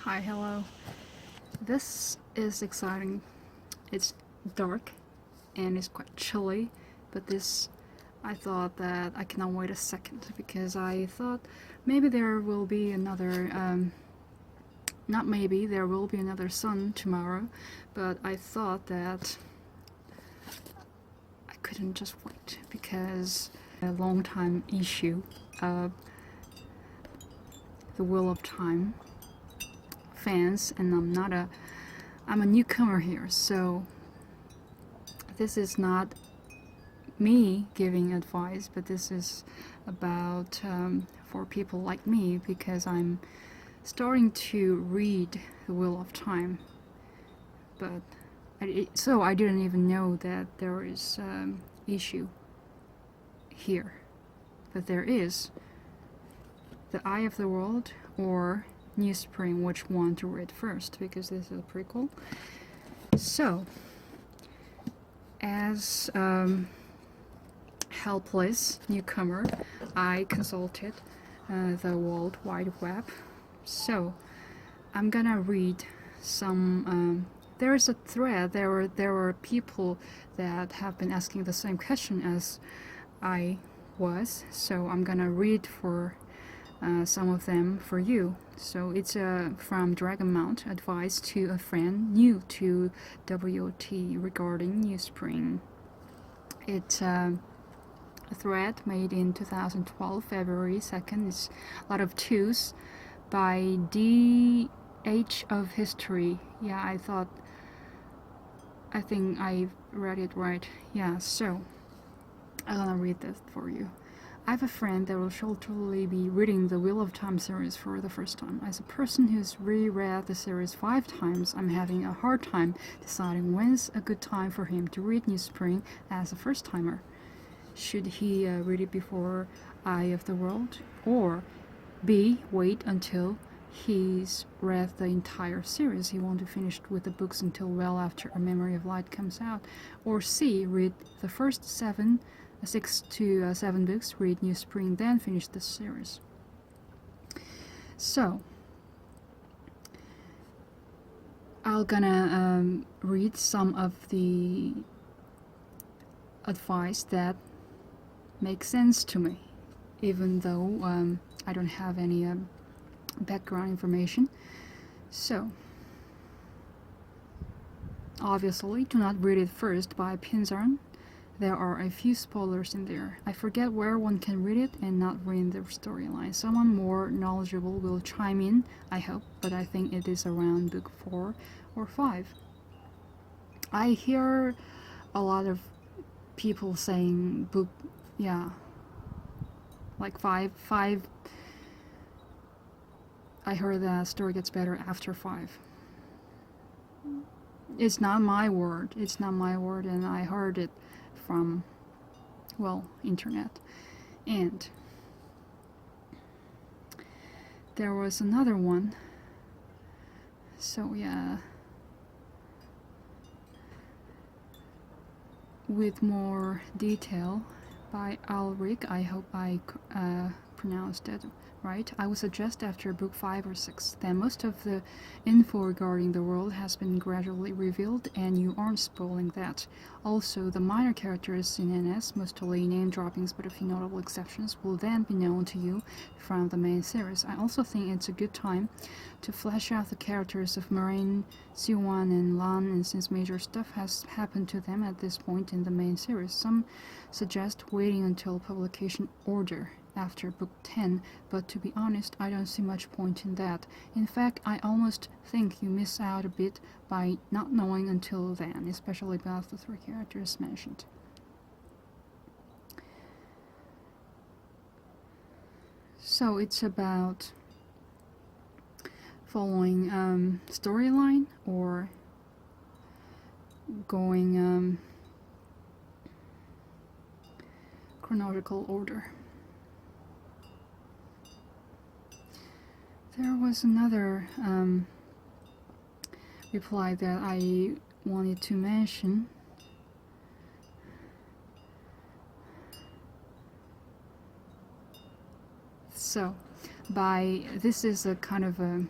Hi, hello. This is exciting. It's dark and it's quite chilly, but I thought that I cannot wait a second because I thought maybe there will be another, not maybe, there will be another sun tomorrow, but I thought that I couldn't just wait because a long time issue of the Wheel of Time fans, and I'm a newcomer here, so this is not me giving advice, but this is about for people like me, because I'm starting to read the Wheel of Time, but I didn't even know that there is issue here, but there is the Eye of the World or New Spring, which one to read first, because this is a prequel. So, as helpless newcomer, I consulted the World Wide Web. So, I'm gonna read some. There is a thread. There were people that have been asking the same question as I was. So I'm gonna read for some of them for you. So it's from Dragon Mount, advice to a friend new to WOT regarding New Spring. It's a thread made in 2012, February 2nd. It's a lot of twos by DH of History. Yeah, I think I read it right. Yeah, so I'm gonna read this for you. I have a friend that will shortly be reading the Wheel of Time series for the first time. As a person who's reread the series 5 times, I'm having a hard time deciding when's a good time for him to read New Spring as a first-timer. Should he read it before Eye of the World? Or B, wait until he's read the entire series. He won't be finished with the books until well after A Memory of Light comes out. Or C, read the first 6 to 7 books, read New Spring, then finish the series. So, I'm gonna read some of the advice that makes sense to me, even though I don't have any background information. So, obviously, do not read it first by Pinzarn. There are a few spoilers in there. I forget where one can read it and not ruin the storyline. Someone more knowledgeable will chime in, I hope, but I think it is around book 4 or 5. I hear a lot of people saying book, yeah, like 5. I heard the story gets better after 5. It's not my word, and I heard it from, well, internet. And there was another one, so yeah, with more detail by Ulrich. I hope I pronounced it right. I would suggest after book 5 or 6, then most of the info regarding the world has been gradually revealed and you aren't spoiling that. Also, the minor characters in NS, mostly name droppings but a few notable exceptions, will then be known to you from the main series. I also think it's a good time to flesh out the characters of Marine, Siwan and Lan, and since major stuff has happened to them at this point in the main series, some suggest waiting until publication order after book 10, but to be honest, I don't see much point in that. In fact, I almost think you miss out a bit by not knowing until then, especially about the 3 characters mentioned. So it's about following storyline or going chronological order. There was another reply that I wanted to mention. So, this is a kind of a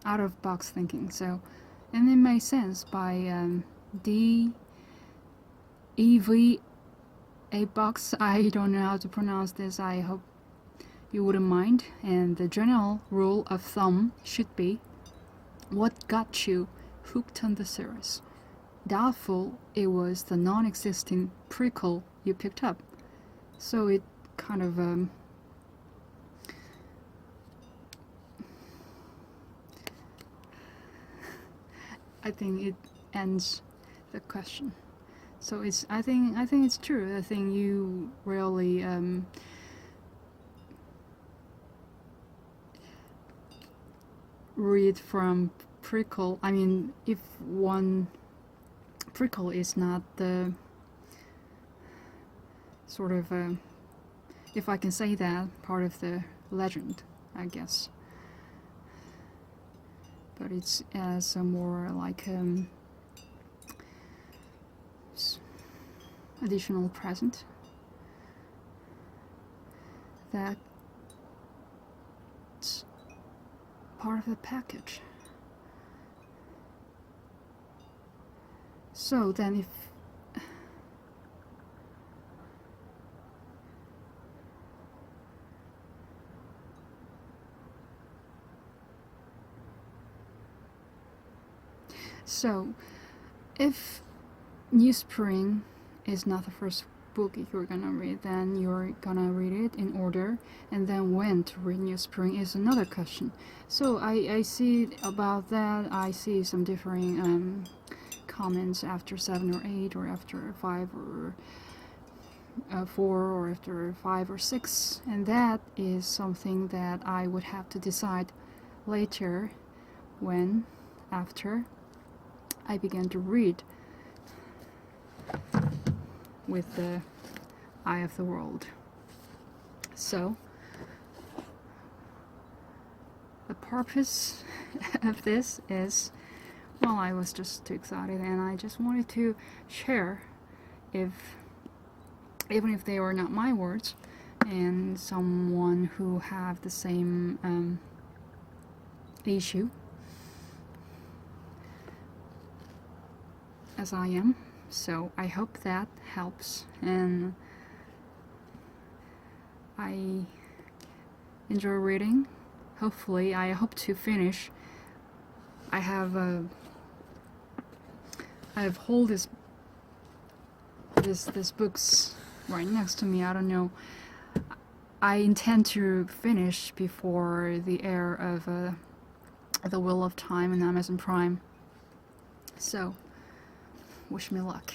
out of box thinking. So, and it makes sense by D.E.V. A box. I don't know how to pronounce this. I hope you wouldn't mind. And the general rule of thumb should be: what got you hooked on the series? Doubtful it was the non-existing prequel you picked up. So it kind of I think it ends the question. So it's I think it's true. I think you really read from prequel. I mean, if one prequel is not the sort of if I can say that, part of the legend, I guess. But it's as a more like additional present that's part of the package. So then if New Spring is not the first book you're gonna read, then you're gonna read it in order, and then when to read New Spring is another question. So I see about that. I see some differing comments after 7 or 8, or after 5 or 4, or after 5 or 6, and that is something that I would have to decide later, when after I began to read with the eye of the world. So the purpose of this is, well, I was just too excited, and I just wanted to share, even if they were not my words, and someone who have the same issue as I am. So I hope that helps, and I enjoy reading. Hopefully, I hope to finish. I have hold this books right next to me. I don't know. I intend to finish before the air of The Wheel of Time on Amazon Prime. So, wish me luck.